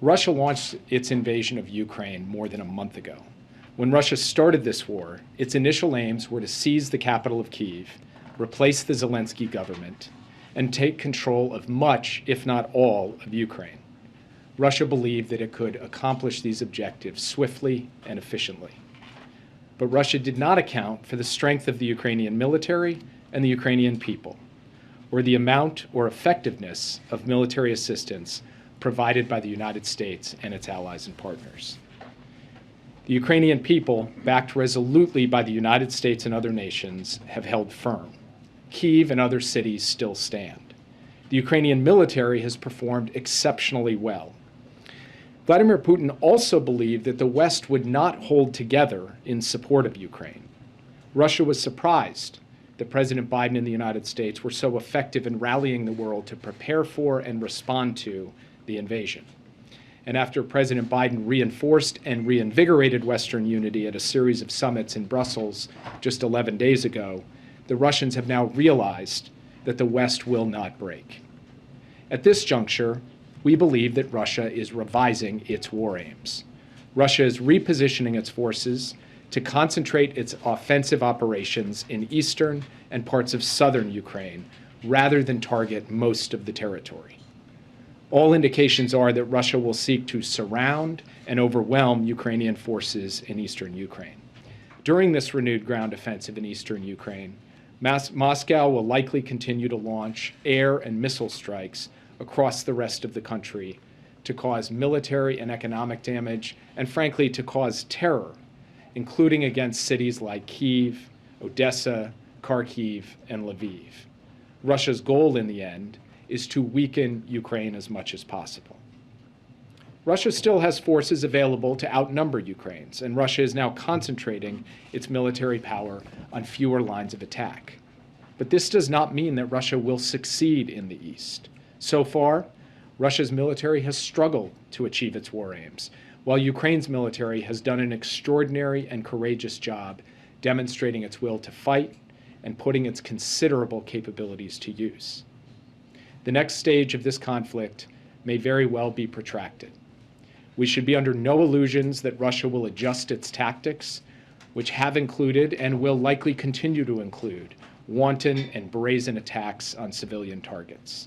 Russia launched its invasion of Ukraine more than a month ago. When Russia started this war, its initial aims were to seize the capital of Kyiv, replace the Zelensky government, and take control of much, if not all, of Ukraine. Russia believed that it could accomplish these objectives swiftly and efficiently. But Russia did not account for the strength of the Ukrainian military and the Ukrainian people, or the amount or effectiveness of military assistance provided by the United States and its allies and partners. The Ukrainian people, backed resolutely by the United States and other nations, have held firm. Kyiv and other cities still stand. The Ukrainian military has performed exceptionally well. Vladimir Putin also believed that the West would not hold together in support of Ukraine. Russia was surprised that President Biden and the United States were so effective in rallying the world to prepare for and respond to the invasion. And after President Biden reinforced and reinvigorated Western unity at a series of summits in Brussels just 11 days ago, the Russians have now realized that the West will not break. At this juncture, we believe that Russia is revising its war aims. Russia is repositioning its forces to concentrate its offensive operations in eastern and parts of southern Ukraine, rather than target most of the territory. All indications are that Russia will seek to surround and overwhelm Ukrainian forces in eastern Ukraine. During this renewed ground offensive in eastern Ukraine, Moscow will likely continue to launch air and missile strikes across the rest of the country to cause military and economic damage, and frankly, to cause terror, including against cities like Kyiv, Odessa, Kharkiv, and Lviv. Russia's goal in the end is to weaken Ukraine as much as possible. Russia still has forces available to outnumber Ukraine's, and Russia is now concentrating its military power on fewer lines of attack. But this does not mean that Russia will succeed in the East. So far, Russia's military has struggled to achieve its war aims, while Ukraine's military has done an extraordinary and courageous job demonstrating its will to fight and putting its considerable capabilities to use. The next stage of this conflict may very well be protracted. We should be under no illusions that Russia will adjust its tactics, which have included and will likely continue to include wanton and brazen attacks on civilian targets.